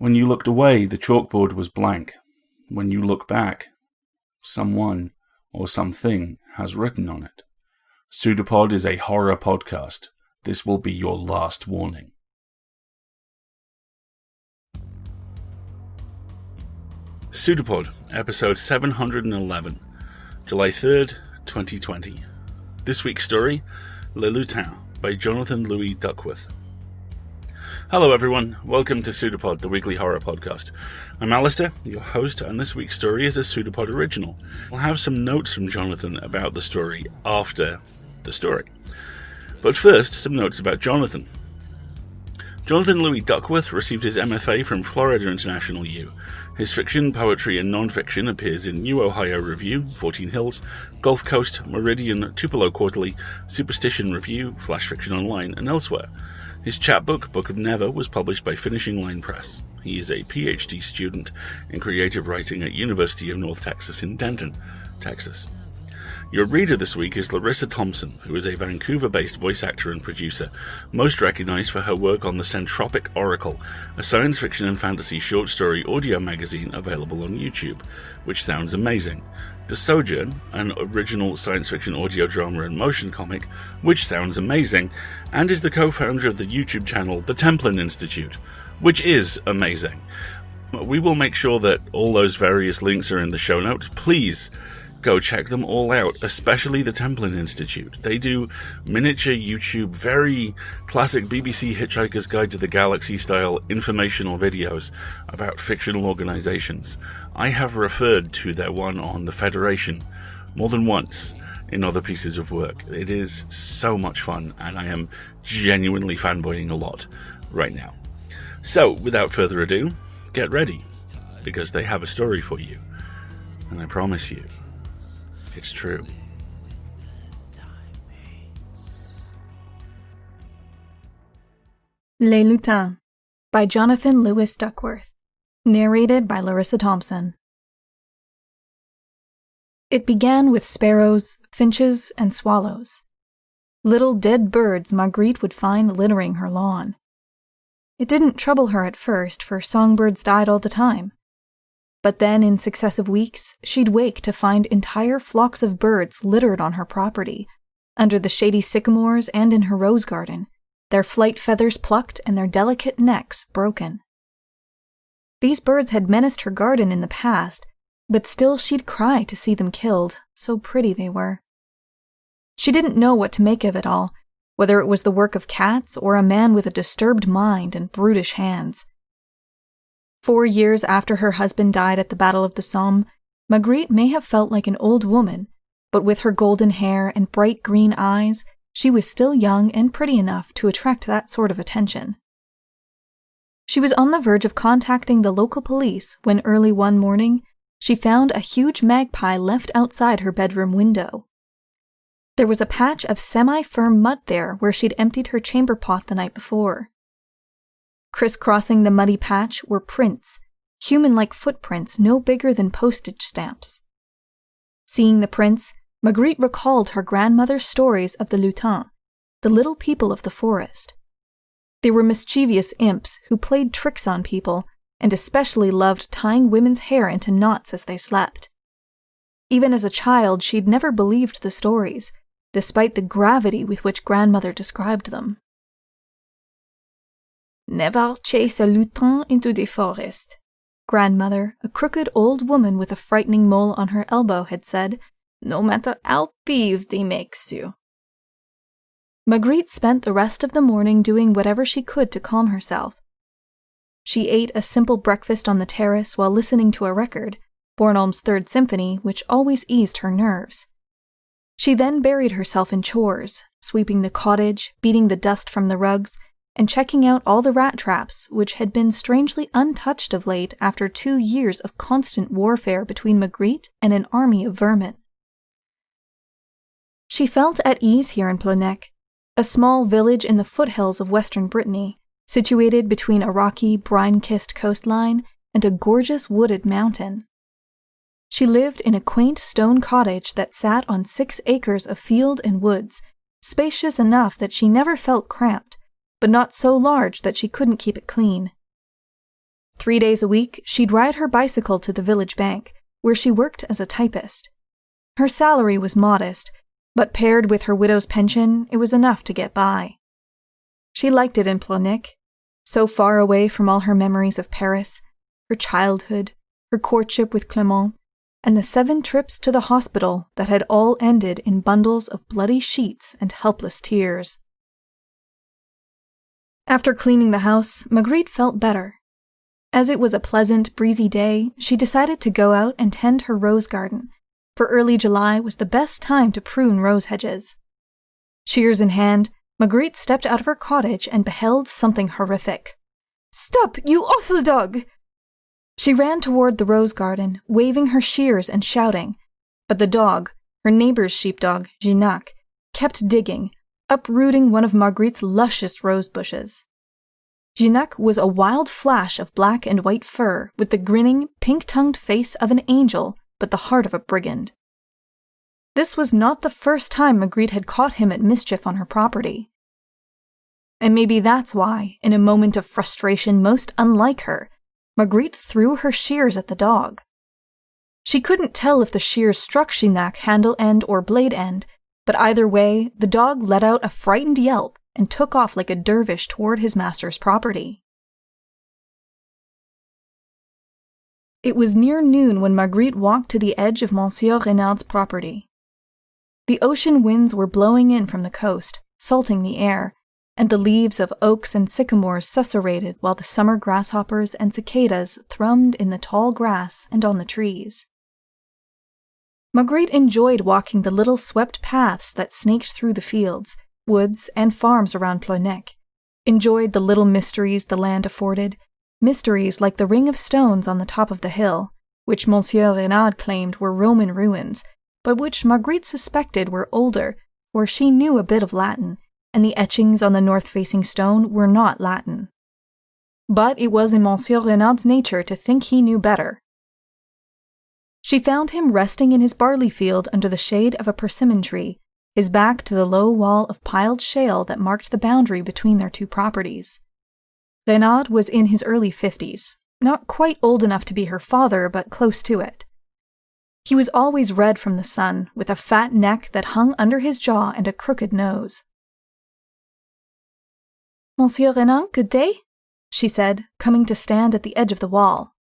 When you looked away, the chalkboard was blank. When you look back, someone or something has written on it. PseudoPod is a horror podcast. This will be your last warning. PseudoPod, episode 711, July 3rd, 2020. This week's story, Les Lutins, by Jonathan Louis Duckworth. Hello everyone, welcome to PseudoPod, the weekly horror podcast. I'm Alistair, your host, and this week's story is a PseudoPod original. I'll have some notes from Jonathan about the story after the story. But first, some notes about Jonathan. Jonathan Louis Duckworth received his MFA from Florida International U. His fiction, poetry, and non-fiction appears in New Ohio Review, 14 Hills, Gulf Coast, Meridian, Tupelo Quarterly, Superstition Review, Flash Fiction Online, and elsewhere. His chapbook, Book of Never, was published by Finishing Line Press. He is a PhD student in creative writing at University of North Texas in Denton, Texas. Your reader this week is Larissa Thompson, who is a Vancouver-based voice actor and producer, most recognized for her work on the Centropic Oracle, a science fiction and fantasy short story audio magazine available on YouTube, which sounds amazing. The Sojourn, an original science fiction audio drama and motion comic, which sounds amazing, and is the co-founder of the YouTube channel The Templin Institute, which is amazing. We will make sure that all those various links are in the show notes. Please go check them all out, especially the Templin Institute. They do miniature YouTube, very classic BBC Hitchhiker's Guide to the Galaxy style informational videos about fictional organizations. I have referred to their one on the Federation more than once in other pieces of work. It is so much fun, and I am genuinely fanboying a lot right now. So, without further ado, get ready, because they have a story for you, and I promise you, it's true. Les Lutins by Jonathan Louis Duckworth. Narrated by Larissa Thompson. It began with sparrows, finches, and swallows. Little dead birds Marguerite would find littering her lawn. It didn't trouble her at first, for songbirds died all the time. But then, in successive weeks, she'd wake to find entire flocks of birds littered on her property, under the shady sycamores and in her rose garden, their flight feathers plucked and their delicate necks broken. These birds had menaced her garden in the past, but still she'd cry to see them killed, so pretty they were. She didn't know what to make of it all, whether it was the work of cats or a man with a disturbed mind and brutish hands. 4 years after her husband died at the Battle of the Somme, Marguerite may have felt like an old woman, but with her golden hair and bright green eyes, she was still young and pretty enough to attract that sort of attention. She was on the verge of contacting the local police when early one morning, she found a huge magpie left outside her bedroom window. There was a patch of semi-firm mud there where she'd emptied her chamber pot the night before. Crisscrossing the muddy patch were prints, human-like footprints no bigger than postage stamps. Seeing the prints, Marguerite recalled her grandmother's stories of the Lutins, the little people of the forest. They were mischievous imps who played tricks on people and especially loved tying women's hair into knots as they slept. Even as a child, she'd never believed the stories, despite the gravity with which grandmother described them. Never chase a lutin into the forest, grandmother, a crooked old woman with a frightening mole on her elbow, had said, no matter how peeved he makes you. Marguerite spent the rest of the morning doing whatever she could to calm herself. She ate a simple breakfast on the terrace while listening to a record, Bornholm's Third Symphony, which always eased her nerves. She then buried herself in chores, sweeping the cottage, beating the dust from the rugs, and checking out all the rat traps, which had been strangely untouched of late after 2 years of constant warfare between Marguerite and an army of vermin. She felt at ease here in Plonec, a small village in the foothills of western Brittany, situated between a rocky, brine-kissed coastline and a gorgeous wooded mountain. She lived in a quaint stone cottage that sat on 6 acres of field and woods, spacious enough that she never felt cramped, but not so large that she couldn't keep it clean. 3 days a week, she'd ride her bicycle to the village bank, where she worked as a typist. Her salary was modest, but paired with her widow's pension, it was enough to get by. She liked it in Plonic, so far away from all her memories of Paris, her childhood, her courtship with Clement, and the 7 trips to the hospital that had all ended in bundles of bloody sheets and helpless tears. After cleaning the house, Marguerite felt better. As it was a pleasant, breezy day, she decided to go out and tend her rose garden, for early July was the best time to prune rose hedges. Shears in hand, Marguerite stepped out of her cottage and beheld something horrific. "Stop, you awful dog!" She ran toward the rose garden, waving her shears and shouting, but the dog, her neighbor's sheepdog, Ginac, kept digging, uprooting one of Marguerite's luscious rose bushes. Ginac was a wild flash of black and white fur with the grinning, pink-tongued face of an angel but the heart of a brigand. This was not the first time Marguerite had caught him at mischief on her property. And maybe that's why, in a moment of frustration most unlike her, Marguerite threw her shears at the dog. She couldn't tell if the shears struck Ginac handle end or blade end, but either way, the dog let out a frightened yelp and took off like a dervish toward his master's property. It was near noon when Marguerite walked to the edge of Monsieur Renaud's property. The ocean winds were blowing in from the coast, salting the air, and the leaves of oaks and sycamores susurrated while the summer grasshoppers and cicadas thrummed in the tall grass and on the trees. Marguerite enjoyed walking the little swept paths that snaked through the fields, woods, and farms around Plonec, enjoyed the little mysteries the land afforded, mysteries like the ring of stones on the top of the hill, which Monsieur Renaud claimed were Roman ruins, but which Marguerite suspected were older, for she knew a bit of Latin, and the etchings on the north-facing stone were not Latin. But it was in Monsieur Renaud's nature to think he knew better. She found him resting in his barley field under the shade of a persimmon tree, his back to the low wall of piled shale that marked the boundary between their 2 properties. Renaud was in his early 50s, not quite old enough to be her father, but close to it. He was always red from the sun, with a fat neck that hung under his jaw and a crooked nose. "Monsieur Renaud, good day," she said, coming to stand at the edge of the wall.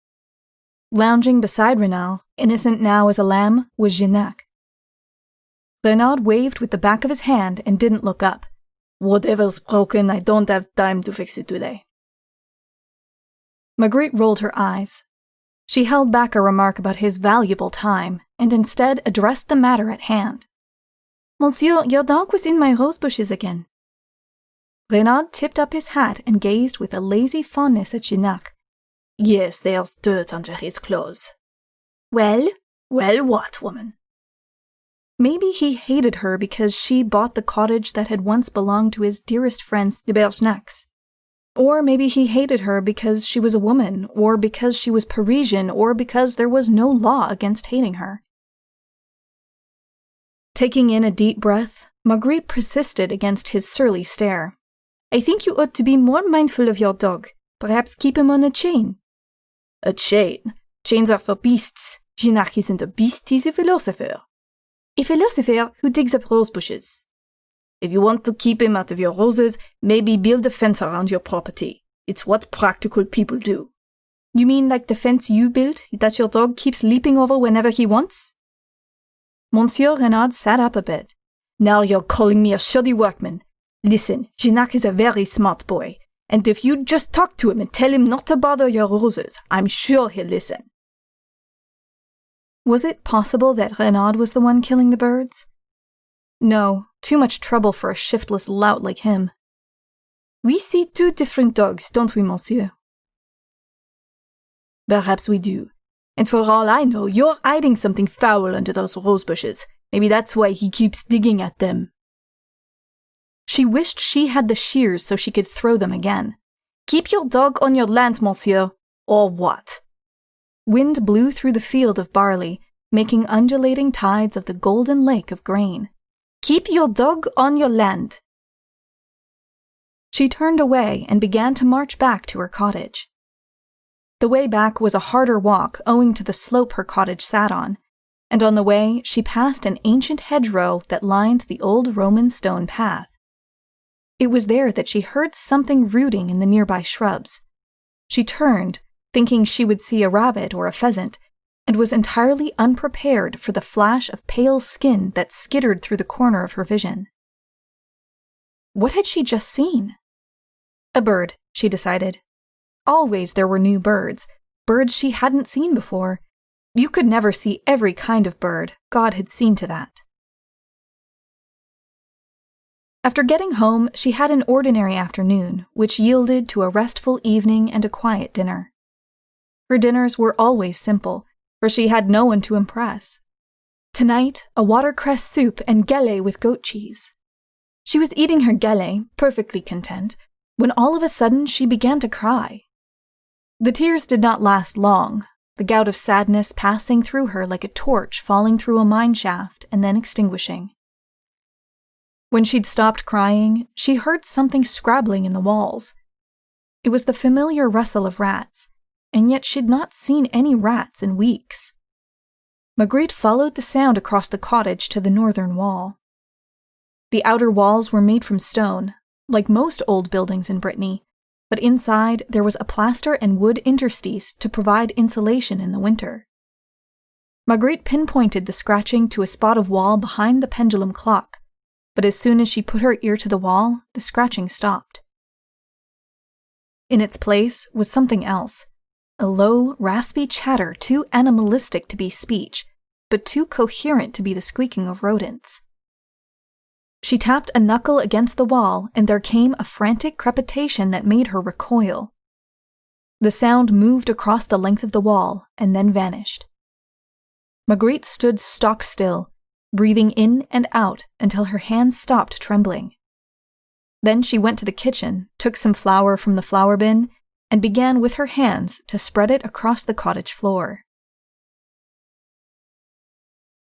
Lounging beside Renaud, innocent now as a lamb, was Ginac. Renaud waved with the back of his hand and didn't look up. "Whatever's broken, I don't have time to fix it today." Marguerite rolled her eyes. She held back a remark about his valuable time, and instead addressed the matter at hand. "Monsieur, your dog was in my rose bushes again." Renaud tipped up his hat and gazed with a lazy fondness at Ginac. "Yes, there's dirt under his clothes." "Well? Well what, woman?" Maybe he hated her because she bought the cottage that had once belonged to his dearest friends, the Bergenacs. Or maybe he hated her because she was a woman, or because she was Parisian, or because there was no law against hating her. Taking in a deep breath, Marguerite persisted against his surly stare. "I think you ought to be more mindful of your dog. Perhaps keep him on a chain." "A chain? Chains are for beasts. Ginac isn't a beast, he's a philosopher." "A philosopher who digs up rose bushes." "If you want to keep him out of your roses, maybe build a fence around your property. It's what practical people do." "You mean like the fence you built that your dog keeps leaping over whenever he wants?" Monsieur Renaud sat up a bit. "Now you're calling me a shoddy workman. Listen, Ginac is a very smart boy, and if you just talk to him and tell him not to bother your roses, I'm sure he'll listen." Was it possible that Renaud was the one killing the birds? No, too much trouble for a shiftless lout like him. "We see 2 different dogs, don't we, monsieur?" "Perhaps we do. And for all I know, you're hiding something foul under those rose bushes. Maybe that's why he keeps digging at them." She wished she had the shears so she could throw them again. "Keep your dog on your land, monsieur, or what?" Wind blew through the field of barley, making undulating tides of the golden lake of grain. "Keep your dog on your land." She turned away and began to march back to her cottage. The way back was a harder walk owing to the slope her cottage sat on, and on the way she passed an ancient hedgerow that lined the old Roman stone path. It was there that she heard something rooting in the nearby shrubs. She turned, thinking she would see a rabbit or a pheasant, and was entirely unprepared for the flash of pale skin that skittered through the corner of her vision. What had she just seen? A bird, she decided. Always there were new birds she hadn't seen before. You could never see every kind of bird, God had seen to that. After getting home, she had an ordinary afternoon, which yielded to a restful evening and a quiet dinner. Her dinners were always simple, for she had no one to impress. Tonight, a watercress soup and galette with goat cheese. She was eating her galette, perfectly content, when all of a sudden she began to cry. The tears did not last long, the gout of sadness passing through her like a torch falling through a mine shaft and then extinguishing. When she'd stopped crying, she heard something scrabbling in the walls. It was the familiar rustle of rats, and yet she'd not seen any rats in weeks. Marguerite followed the sound across the cottage to the northern wall. The outer walls were made from stone, like most old buildings in Brittany, but inside there was a plaster and wood interstice to provide insulation in the winter. Marguerite pinpointed the scratching to a spot of wall behind the pendulum clock, but as soon as she put her ear to the wall, the scratching stopped. In its place was something else, a low, raspy chatter too animalistic to be speech, but too coherent to be the squeaking of rodents. She tapped a knuckle against the wall, and there came a frantic crepitation that made her recoil. The sound moved across the length of the wall, and then vanished. Marguerite stood stock still, breathing in and out until her hands stopped trembling. Then she went to the kitchen, took some flour from the flour bin, and began with her hands to spread it across the cottage floor.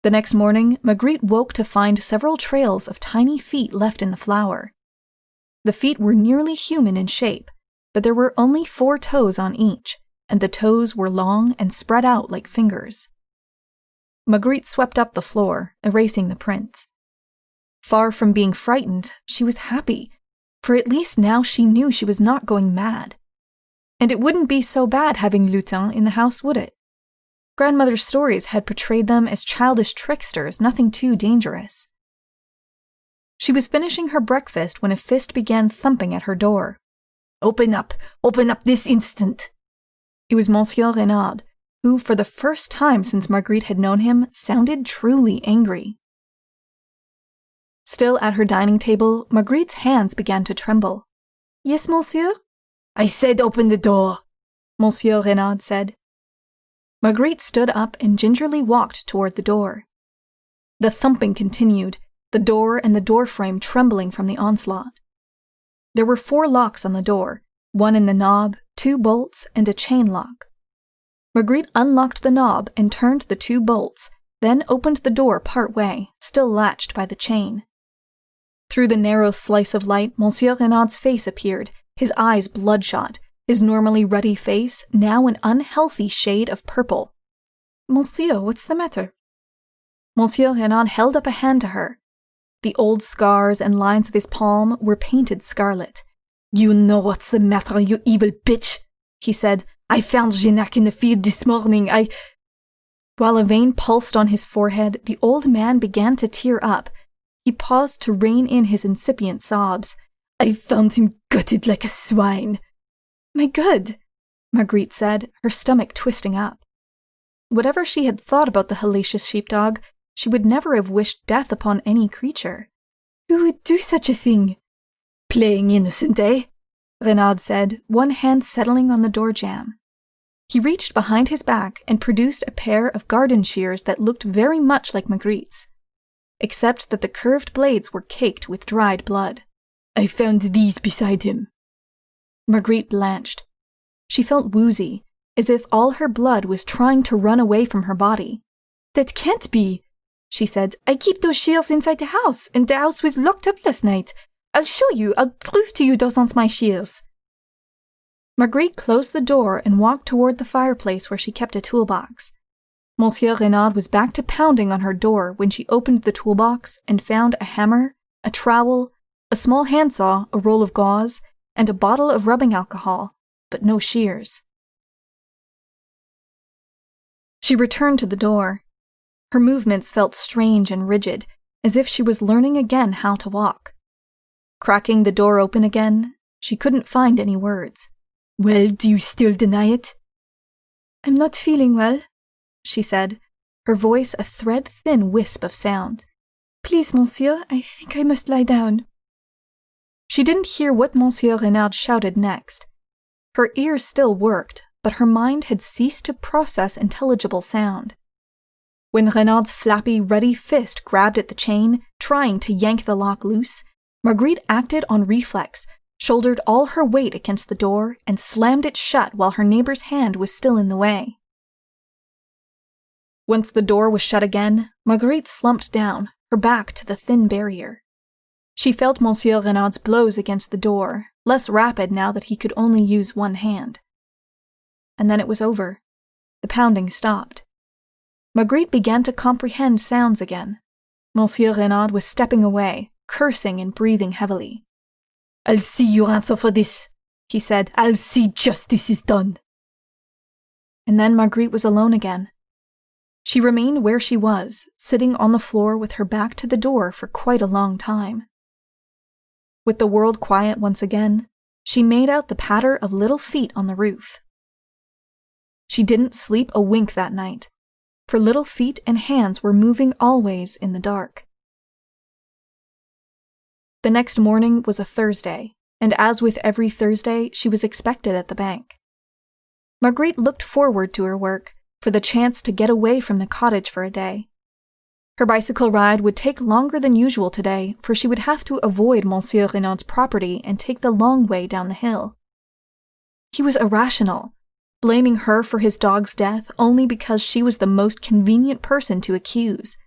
The next morning, Marguerite woke to find several trails of tiny feet left in the flour. The feet were nearly human in shape, but there were only 4 toes on each, and the toes were long and spread out like fingers. Marguerite swept up the floor, erasing the prints. Far from being frightened, she was happy, for at least now she knew she was not going mad. And it wouldn't be so bad having Lutins in the house, would it? Grandmother's stories had portrayed them as childish tricksters, nothing too dangerous. She was finishing her breakfast when a fist began thumping at her door. Open up this instant!" It was Monsieur Renaud, who, for the first time since Marguerite had known him, sounded truly angry. Still at her dining table, Marguerite's hands began to tremble. "Yes, monsieur?" "I said open the door," Monsieur Renaud said. Marguerite stood up and gingerly walked toward the door. The thumping continued, the door and the doorframe trembling from the onslaught. There were 4 locks on the door, 1 in the knob, 2 bolts, and a chain lock. Marguerite unlocked the knob and turned the 2 bolts, then opened the door part way, still latched by the chain. Through the narrow slice of light, Monsieur Renaud's face appeared, his eyes bloodshot, his normally ruddy face now an unhealthy shade of purple. "Monsieur, what's the matter?" Monsieur Renaud held up a hand to her. The old scars and lines of his palm were painted scarlet. "You know what's the matter, you evil bitch," he said. "I found Gignac in the field this morning. While a vein pulsed on his forehead, the old man began to tear up. He paused to rein in his incipient sobs. "I found him gutted like a swine." "My good," Marguerite said, her stomach twisting up. Whatever she had thought about the hellacious sheepdog, she would never have wished death upon any creature. "Who would do such a thing?" "Playing innocent, eh?" Renaud said, one hand settling on the door jamb. He reached behind his back and produced a pair of garden shears that looked very much like Marguerite's, except that the curved blades were caked with dried blood. "I found these beside him." Marguerite blanched. She felt woozy, as if all her blood was trying to run away from her body. "That can't be," she said. "I keep those shears inside the house, and the house was locked up last night. I'll show you. I'll prove to you those aren't my shears." Marguerite closed the door and walked toward the fireplace where she kept a toolbox. Monsieur Renaud was back to pounding on her door when she opened the toolbox and found a hammer, a trowel, a small handsaw, a roll of gauze, and a bottle of rubbing alcohol, but no shears. She returned to the door. Her movements felt strange and rigid, as if she was learning again how to walk. Cracking the door open again, she couldn't find any words. "Well, do you still deny it?" "I'm not feeling well," she said, her voice a thread-thin wisp of sound. "Please, monsieur, I think I must lie down." She didn't hear what Monsieur Renaud shouted next. Her ears still worked, but her mind had ceased to process intelligible sound. When Renaud's flappy, ruddy fist grabbed at the chain, trying to yank the lock loose, Marguerite acted on reflex, shouldered all her weight against the door, and slammed it shut while her neighbor's hand was still in the way. Once the door was shut again, Marguerite slumped down, her back to the thin barrier. She felt Monsieur Renaud's blows against the door, less rapid now that he could only use one hand. And then it was over. The pounding stopped. Marguerite began to comprehend sounds again. Monsieur Renaud was stepping away, cursing and breathing heavily. "I'll see you answer for this," he said. "I'll see justice is done." And then Marguerite was alone again. She remained where she was, sitting on the floor with her back to the door for quite a long time. With the world quiet once again, she made out the patter of little feet on the roof. She didn't sleep a wink that night, for little feet and hands were moving always in the dark. The next morning was a Thursday, and as with every Thursday, she was expected at the bank. Marguerite looked forward to her work, for the chance to get away from the cottage for a day. Her bicycle ride would take longer than usual today, for she would have to avoid Monsieur Renaud's property and take the long way down the hill. He was irrational, blaming her for his dog's death only because she was the most convenient person to accuse.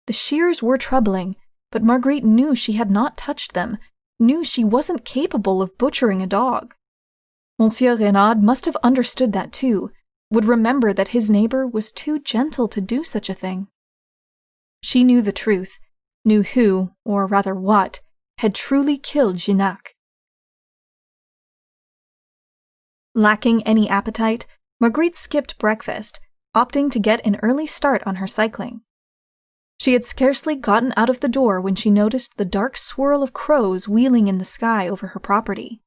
The shears were troubling, but Marguerite knew she had not touched them, knew she wasn't capable of butchering a dog. Monsieur Renaud must have understood that too, would remember that his neighbor was too gentle to do such a thing. She knew the truth, knew who, or rather what, had truly killed Gignac. Lacking any appetite, Marguerite skipped breakfast, opting to get an early start on her cycling. She had scarcely gotten out of the door when she noticed the dark swirl of crows wheeling in the sky over her property.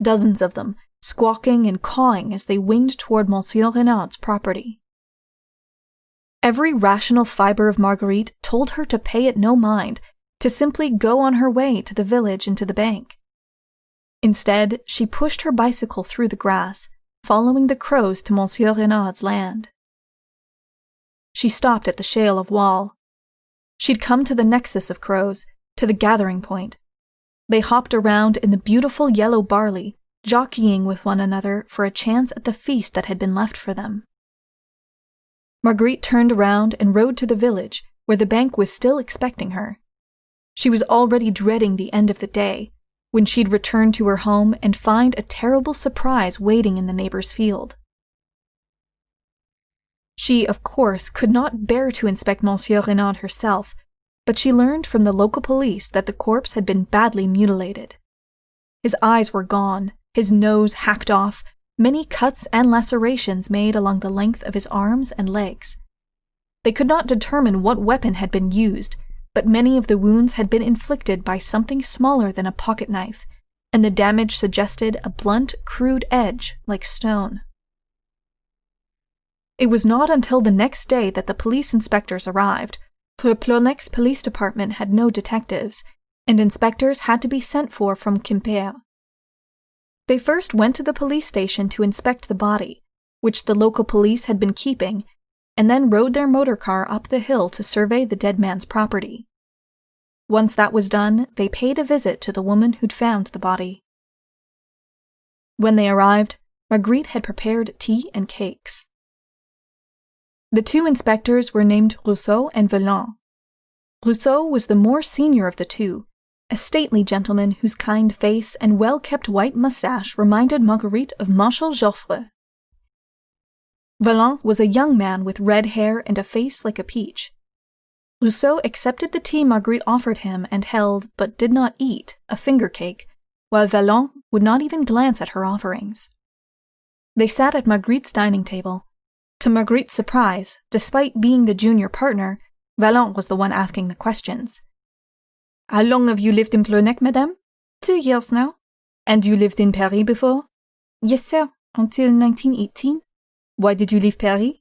Dozens of them, squawking and cawing as they winged toward Monsieur Renaud's property. Every rational fiber of Marguerite told her to pay it no mind, to simply go on her way to the village and to the bank. Instead, she pushed her bicycle through the grass, following the crows to Monsieur Renaud's land. She stopped at the shale of wall. She'd come to the nexus of crows, to the gathering point. They hopped around in the beautiful yellow barley, jockeying with one another for a chance at the feast that had been left for them. Marguerite turned around and rode to the village, where the bank was still expecting her. She was already dreading the end of the day, when she'd return to her home and find a terrible surprise waiting in the neighbor's field. She, of course, could not bear to inspect Monsieur Renaud herself, but she learned from the local police that the corpse had been badly mutilated. His eyes were gone, his nose hacked off, many cuts and lacerations made along the length of his arms and legs. They could not determine what weapon had been used, but many of the wounds had been inflicted by something smaller than a pocket knife, and the damage suggested a blunt, crude edge like stone. It was not until the next day that the police inspectors arrived, for Plonec's police department had no detectives, and inspectors had to be sent for from Quimper. They first went to the police station to inspect the body, which the local police had been keeping, and then rode their motor car up the hill to survey the dead man's property. Once that was done, they paid a visit to the woman who'd found the body. When they arrived, Marguerite had prepared tea and cakes. The two inspectors were named Rousseau and Velan. Rousseau was the more senior of the two, a stately gentleman whose kind face and well-kept white mustache reminded Marguerite of Marshal Joffre. Valent was a young man with red hair and a face like a peach. Rousseau accepted the tea Marguerite offered him and held, but did not eat, a finger cake, while Valent would not even glance at her offerings. They sat at Marguerite's dining table. To Marguerite's surprise, despite being the junior partner, Valent was the one asking the questions. "How long have you lived in Ploernec, madame?" "2 years now." "And you lived in Paris before?" "Yes, sir, until 1918. "Why did you leave Paris?"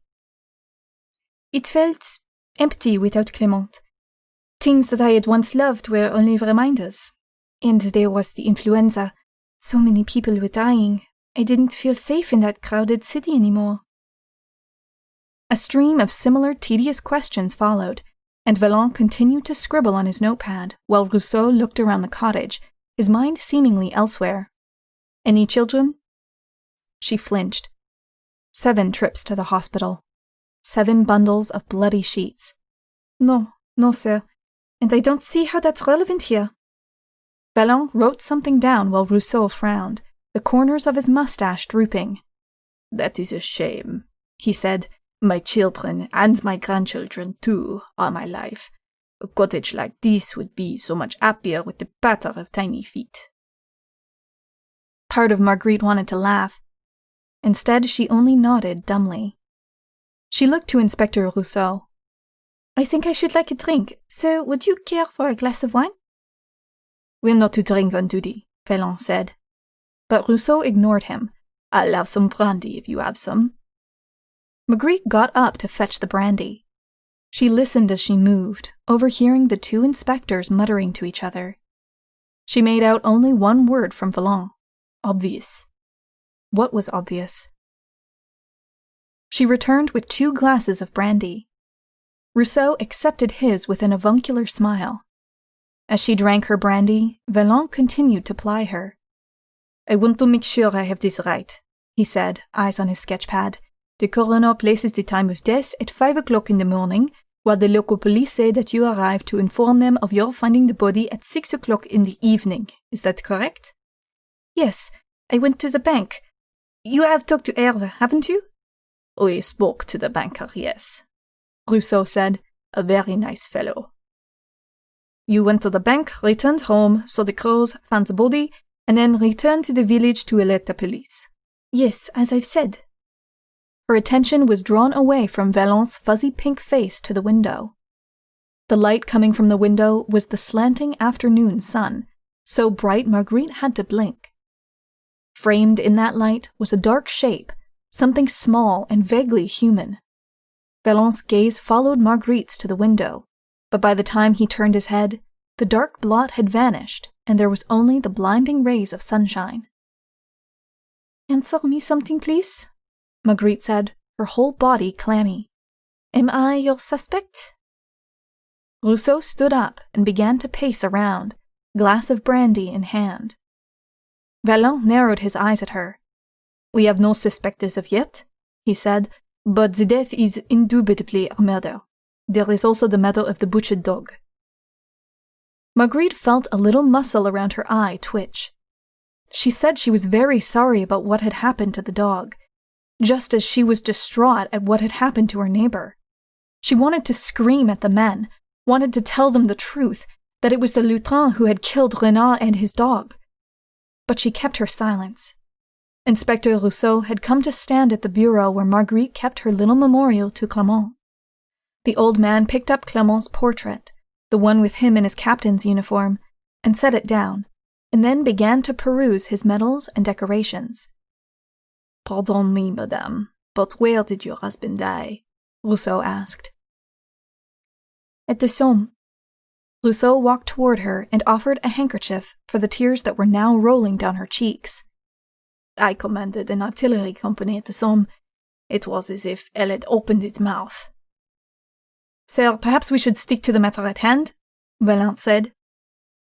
"It felt empty without Clément. Things that I had once loved were only reminders. And there was the influenza. So many people were dying. I didn't feel safe in that crowded city anymore." A stream of similar tedious questions followed, and Valent continued to scribble on his notepad while Rousseau looked around the cottage, his mind seemingly elsewhere. "Any children?" She flinched. 7 trips to the hospital. 7 bundles of bloody sheets. No, sir, and I don't see how that's relevant here." Valent wrote something down while Rousseau frowned, the corners of his mustache drooping. "That is a shame," he said. "My children, and my grandchildren too, are my life. A cottage like this would be so much happier with the patter of tiny feet." Part of Marguerite wanted to laugh. Instead, she only nodded dumbly. She looked to Inspector Rousseau. "I think I should like a drink. Sir, would you care for a glass of wine?" "We're not to drink on duty," Valent said. But Rousseau ignored him. "I'll have some brandy if you have some." Marguerite got up to fetch the brandy. She listened as she moved, overhearing the 2 inspectors muttering to each other. She made out only one word from Valent. Obvious. What was obvious? She returned with 2 glasses of brandy. Rousseau accepted his with an avuncular smile. As she drank her brandy, Valent continued to ply her. "I want to make sure I have this right," he said, eyes on his sketchpad. "The coroner places the time of death at 5 o'clock in the morning, while the local police say that you arrived to inform them of your finding the body at 6 o'clock in the evening. Is that correct?" "Yes, I went to the bank. You have talked to Hervé, haven't you?" "We spoke to the banker, yes," Rousseau said. "A very nice fellow." "You went to the bank, returned home, saw the crows, found the body, and then returned to the village to alert the police." "Yes, as I've said." Her attention was drawn away from Valent's fuzzy pink face to the window. The light coming from the window was the slanting afternoon sun, so bright Marguerite had to blink. Framed in that light was a dark shape, something small and vaguely human. Valent's gaze followed Marguerite's to the window, but by the time he turned his head, the dark blot had vanished, and there was only the blinding rays of sunshine. "Answer me something, please," Marguerite said, her whole body clammy. "Am I your suspect?" Rousseau stood up and began to pace around, glass of brandy in hand. Valent narrowed his eyes at her. "We have no suspect as of yet," he said, "but the death is indubitably a murder. There is also the matter of the butchered dog." Marguerite felt a little muscle around her eye twitch. She said she was very sorry about what had happened to the dog, just as she was distraught at what had happened to her neighbor. She wanted to scream at the men, wanted to tell them the truth, that it was the Lutins who had killed Renard and his dog. But she kept her silence. Inspector Rousseau had come to stand at the bureau where Marguerite kept her little memorial to Clément. The old man picked up Clément's portrait, the one with him in his captain's uniform, and set it down, and then began to peruse his medals and decorations. "Pardon me, madame, but where did your husband die?" Rousseau asked. "At the Somme." Rousseau walked toward her and offered a handkerchief for the tears that were now rolling down her cheeks. "I commanded an artillery company at the Somme. It was as if hell had opened its mouth." "Sir, perhaps we should stick to the matter at hand," Valent said.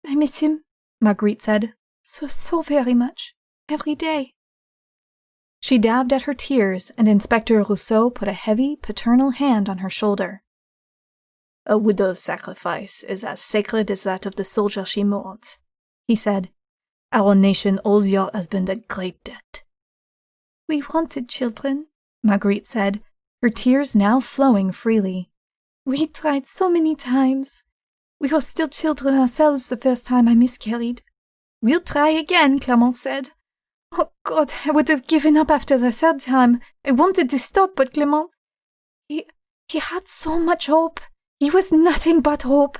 "I miss him," Marguerite said. So very much. Every day." She dabbed at her tears, and Inspector Rousseau put a heavy, paternal hand on her shoulder. "A widow's sacrifice is as sacred as that of the soldier she mourns," he said. "Our nation owes your husband a great debt." "We wanted children," Marguerite said, her tears now flowing freely. "We tried so many times. We were still children ourselves the first time I miscarried." "We'll try again," Clement said. "Oh God, I would have given up after the third time. I wanted to stop, but Clement, he had so much hope. He was nothing but hope.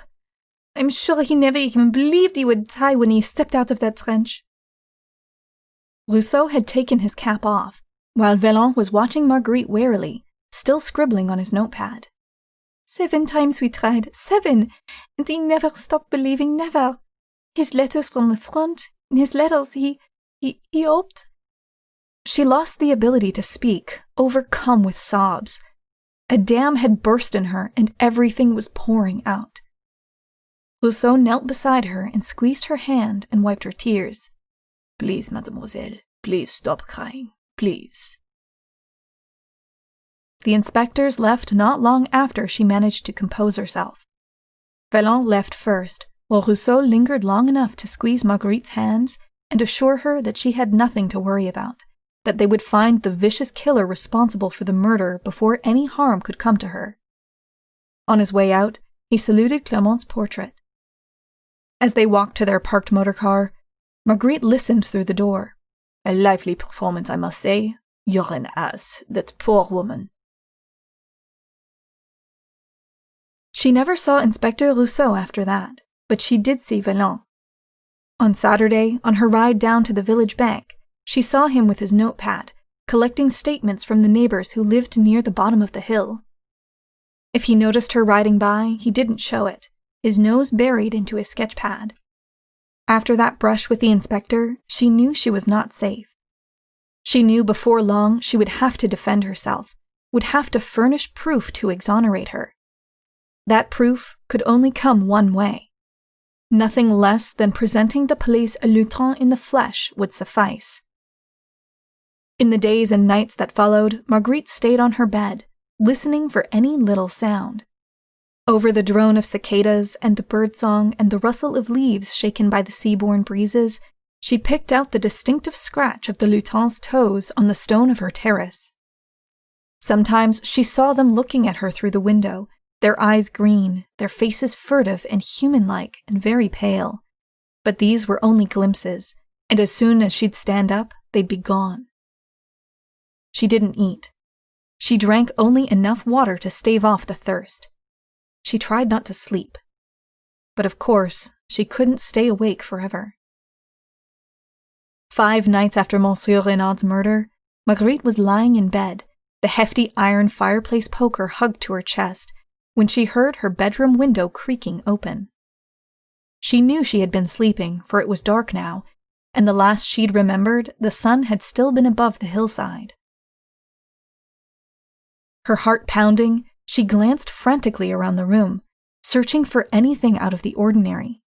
I'm sure he never even believed he would die when he stepped out of that trench." Rousseau had taken his cap off, while Velan was watching Marguerite warily, still scribbling on his notepad. 7 times we tried, 7, and he never stopped believing, never. His letters from the front, in his letters he hoped. She lost the ability to speak, overcome with sobs. A dam had burst in her, and everything was pouring out. Rousseau knelt beside her and squeezed her hand and wiped her tears. "Please, mademoiselle, please stop crying, please." The inspectors left not long after she managed to compose herself. Velan left first, while Rousseau lingered long enough to squeeze Marguerite's hands and assure her that she had nothing to worry about, that they would find the vicious killer responsible for the murder before any harm could come to her. On his way out, he saluted Clement's portrait. As they walked to their parked motor car, Marguerite listened through the door. "A lively performance, I must say. You're an ass, that poor woman." She never saw Inspector Rousseau after that, but she did see Velan. On Saturday, on her ride down to the village bank, she saw him with his notepad, collecting statements from the neighbors who lived near the bottom of the hill. If he noticed her riding by, he didn't show it, his nose buried into his sketchpad. After that brush with the inspector, she knew she was not safe. She knew before long she would have to defend herself, would have to furnish proof to exonerate her. That proof could only come one way. Nothing less than presenting the police a Lutin in the flesh would suffice. In the days and nights that followed, Marguerite stayed on her bed, listening for any little sound. Over the drone of cicadas and the birdsong and the rustle of leaves shaken by the sea-borne breezes, she picked out the distinctive scratch of the Lutins' toes on the stone of her terrace. Sometimes she saw them looking at her through the window, their eyes green, their faces furtive and human-like and very pale. But these were only glimpses, and as soon as she'd stand up, they'd be gone. She didn't eat. She drank only enough water to stave off the thirst. She tried not to sleep. But of course, she couldn't stay awake forever. 5 nights after Monsieur Renaud's murder, Marguerite was lying in bed, the hefty iron fireplace poker hugged to her chest, when she heard her bedroom window creaking open. She knew she had been sleeping, for it was dark now, and the last she'd remembered, the sun had still been above the hillside. Her heart pounding, she glanced frantically around the room, searching for anything out of the ordinary.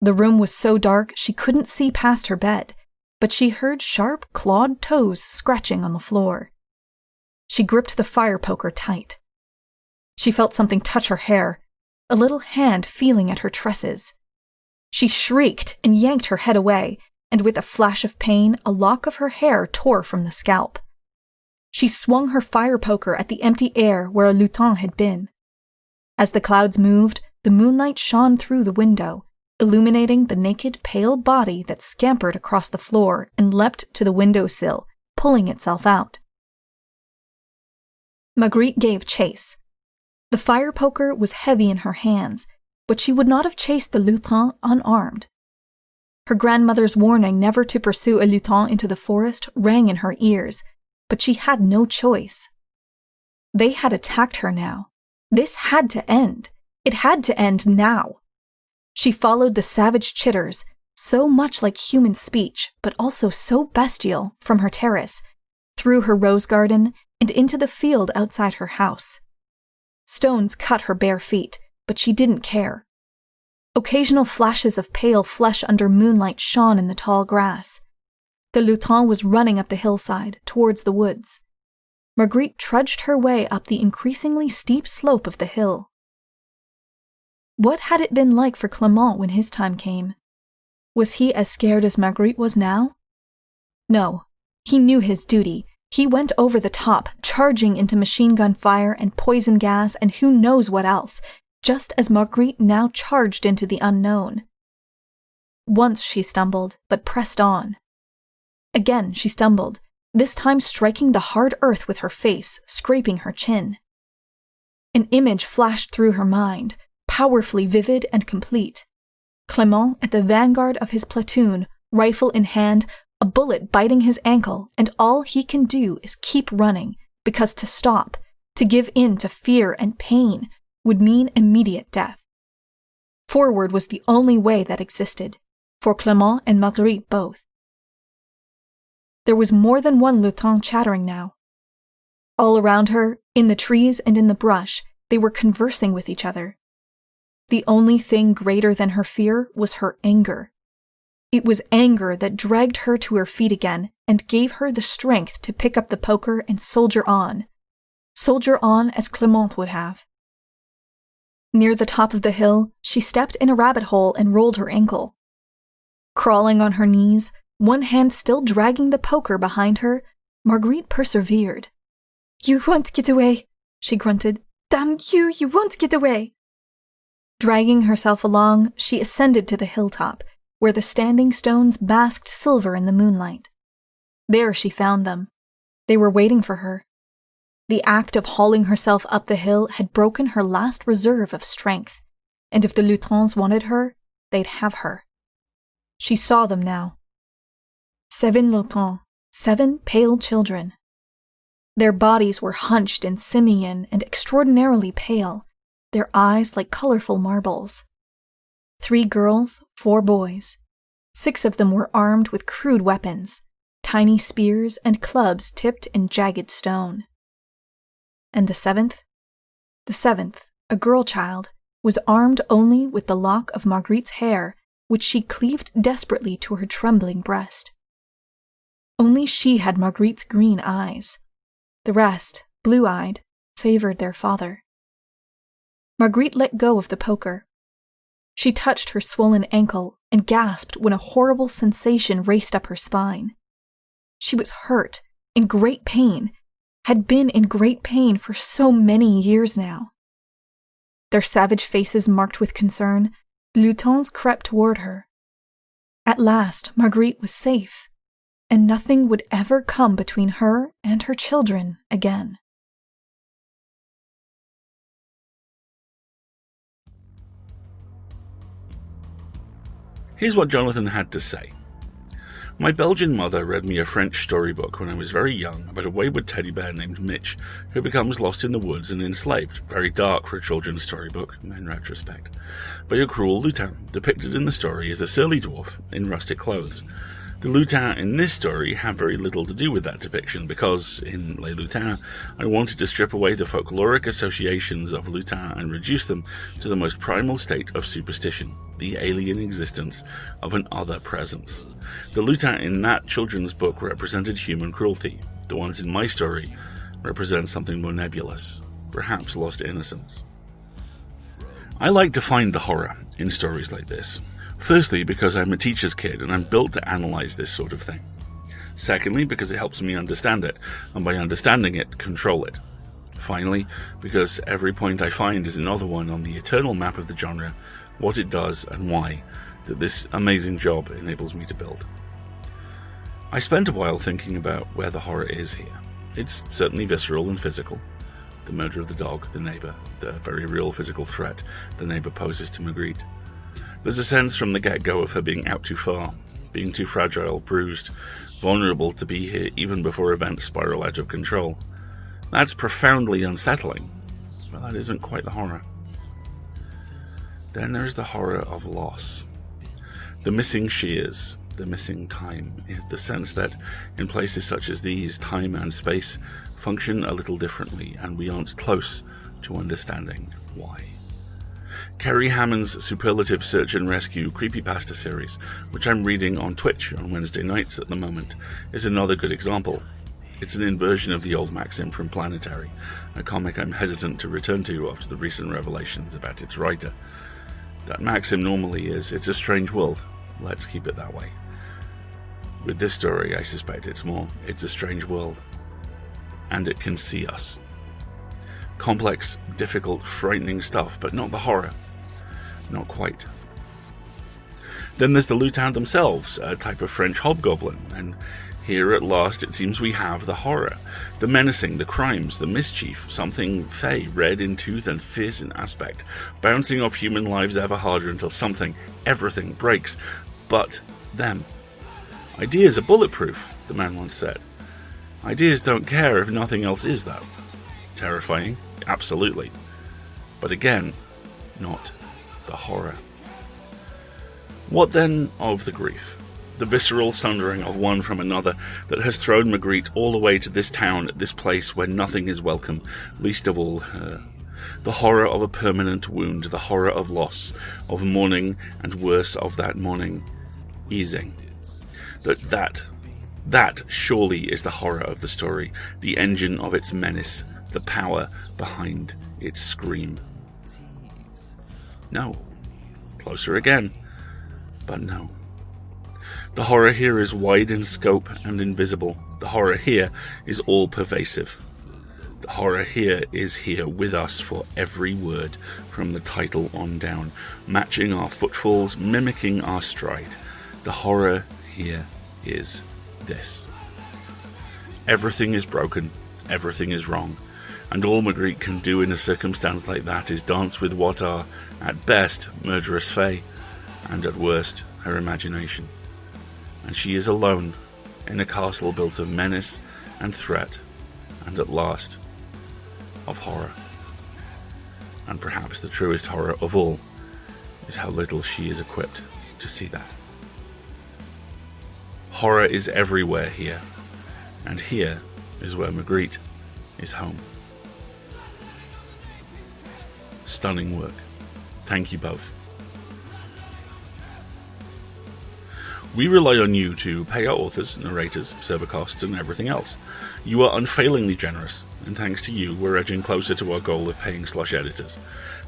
The room was so dark she couldn't see past her bed, but she heard sharp, clawed toes scratching on the floor. She gripped the fire poker tight. She felt something touch her hair, a little hand feeling at her tresses. She shrieked and yanked her head away, and with a flash of pain, a lock of her hair tore from the scalp. She swung her fire poker at the empty air where a Lutin had been. As the clouds moved, the moonlight shone through the window, illuminating the naked, pale body that scampered across the floor and leapt to the windowsill, pulling itself out. Marguerite gave chase. The fire poker was heavy in her hands, but she would not have chased the Lutin unarmed. Her grandmother's warning never to pursue a Lutin into the forest rang in her ears, but she had no choice. They had attacked her now. This had to end. It had to end now. She followed the savage chitters, so much like human speech, but also so bestial, from her terrace, through her rose garden, and into the field outside her house. Stones cut her bare feet, but she didn't care. Occasional flashes of pale flesh under moonlight shone in the tall grass. The Lutin was running up the hillside, towards the woods. Marguerite trudged her way up the increasingly steep slope of the hill. What had it been like for Clement when his time came? Was he as scared as Marguerite was now? No. He knew his duty. He went over the top, charging into machine gun fire and poison gas and who knows what else, just as Marguerite now charged into the unknown. Once she stumbled, but pressed on. Again she stumbled, this time striking the hard earth with her face, scraping her chin. An image flashed through her mind, powerfully vivid and complete. Clement at the vanguard of his platoon, rifle in hand, a bullet biting his ankle, and all he can do is keep running, because to stop, to give in to fear and pain, would mean immediate death. Forward was the only way that existed, for Clement and Marguerite both. There was more than one Lutin chattering now. All around her, in the trees and in the brush, they were conversing with each other. The only thing greater than her fear was her anger. It was anger that dragged her to her feet again and gave her the strength to pick up the poker and soldier on as Clement would have. Near the top of the hill, she stepped in a rabbit hole and rolled her ankle. Crawling on her knees, one hand still dragging the poker behind her, Marguerite persevered. "You won't get away," she grunted. "Damn you, you won't get away." Dragging herself along, she ascended to the hilltop, where the standing stones basked silver in the moonlight. There she found them. They were waiting for her. The act of hauling herself up the hill had broken her last reserve of strength, and if the Lutins wanted her, they'd have her. She saw them now. 7 Lutins, 7 pale children. Their bodies were hunched and simian and extraordinarily pale, their eyes like colorful marbles. 3 girls, 4 boys. 6 of them were armed with crude weapons, tiny spears and clubs tipped in jagged stone. And the 7th? The 7th, a girl child, was armed only with the lock of Marguerite's hair, which she cleaved desperately to her trembling breast. Only she had Marguerite's green eyes. The rest, blue-eyed, favored their father. Marguerite let go of the poker. She touched her swollen ankle and gasped when a horrible sensation raced up her spine. She was hurt, in great pain, had been in great pain for so many years now. Their savage faces marked with concern, the Lutins crept toward her. At last, Marguerite was safe, and nothing would ever come between her and her children again. Here's what Jonathan had to say. My Belgian mother read me a French storybook when I was very young about a wayward teddy bear named Mitch who becomes lost in the woods and enslaved. Very dark for a children's storybook, in retrospect. By a cruel Lutin, depicted in the story as a surly dwarf in rustic clothes. The Lutins in this story have very little to do with that depiction because, in Les Lutins, I wanted to strip away the folkloric associations of Lutins and reduce them to the most primal state of superstition, the alien existence of an other presence. The Lutins in that children's book represented human cruelty. The ones in my story represent something more nebulous, perhaps lost innocence. I like to find the horror in stories like this. Firstly, because I'm a teacher's kid and I'm built to analyze this sort of thing. Secondly, because it helps me understand it, and by understanding it, control it. Finally, because every point I find is another one on the eternal map of the genre, what it does and why, that this amazing job enables me to build. I spent a while thinking about where the horror is here. It's certainly visceral and physical. The murder of the dog, the neighbour, the very real physical threat the neighbour poses to Marguerite. There's a sense from the get-go of her being out too far, being too fragile, bruised, vulnerable to be here even before events spiral out of control. That's profoundly unsettling, but that isn't quite the horror. Then there's the horror of loss. The missing shears, the missing time, the sense that in places such as these, time and space function a little differently, and we aren't close to understanding why. Kerry Hammond's superlative search and rescue creepypasta series, which I'm reading on Twitch on Wednesday nights at the moment, is another good example. It's an inversion of the old maxim from Planetary, a comic I'm hesitant to return to after the recent revelations about its writer. That maxim normally is, it's a strange world. Let's keep it that way. With this story, I suspect it's more, it's a strange world. And it can see us. Complex, difficult, frightening stuff, but not the horror. Not quite. Then there's the Lutins themselves, a type of French hobgoblin, and here at last it seems we have the horror, the menacing, the crimes, the mischief, something fey, red in tooth and fierce in aspect, bouncing off human lives ever harder until something, everything, breaks, but them. Ideas are bulletproof, the man once said. Ideas don't care if nothing else is, though. Terrifying? Absolutely. But again, not the horror. What then of the grief? The visceral sundering of one from another that has thrown Magritte all the way to this town, this place where nothing is welcome, least of all her. The horror of a permanent wound, the horror of loss, of mourning, and worse of that mourning easing. That surely is the horror of the story, the engine of its menace, the power behind its scream. No. Closer again. But no. The horror here is wide in scope and invisible. The horror here is all-pervasive. The horror here is here with us for every word, from the title on down, matching our footfalls, mimicking our stride. The horror here is this. Everything is broken, everything is wrong, and all Magritte can do in a circumstance like that is dance with what are, at best, murderous fae, and at worst, her imagination. And she is alone, in a castle built of menace and threat, and at last, of horror. And perhaps the truest horror of all is how little she is equipped to see that. Horror is everywhere here, and here is where Magritte is home. Stunning work. Thank you both. We rely on you to pay our authors, narrators, server costs, and everything else. You are unfailingly generous, and thanks to you, we're edging closer to our goal of paying editors.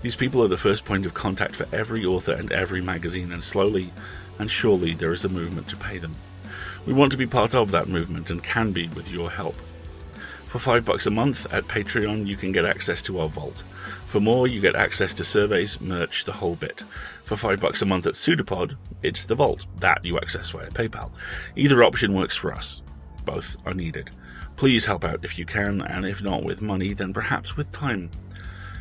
These people are the first point of contact for every author and every magazine, and slowly and surely there is a movement to pay them. We want to be part of that movement, and can be with your help. For $5 a month at Patreon, you can get access to our vault. For more, you get access to surveys, merch, the whole bit. For $5 a month at PseudoPod, it's the vault. That you access via PayPal. Either option works for us. Both are needed. Please help out if you can, and if not with money, then perhaps with time.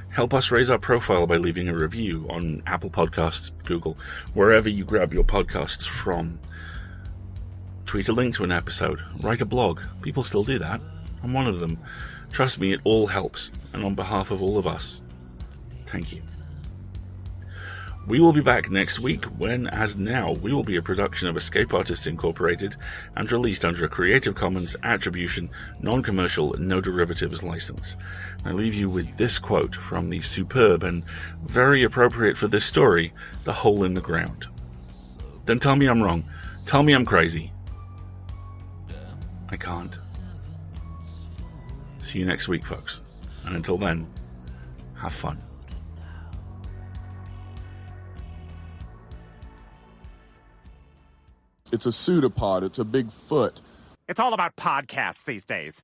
Help us raise our profile by leaving a review on Apple Podcasts, Google, wherever you grab your podcasts from. Tweet a link to an episode. Write a blog. People still do that. I'm one of them. Trust me, it all helps. And on behalf of all of us, thank you. We will be back next week when, as now, we will be a production of Escape Artists Incorporated and released under a Creative Commons Attribution, Non-Commercial, No Derivatives license. I leave you with this quote from the superb and very appropriate for this story, The Hole in the Ground. Then tell me I'm wrong. Tell me I'm crazy. I can't. See you next week, folks. And until then, have fun. It's a pseudopod. It's a big foot. It's all about podcasts these days.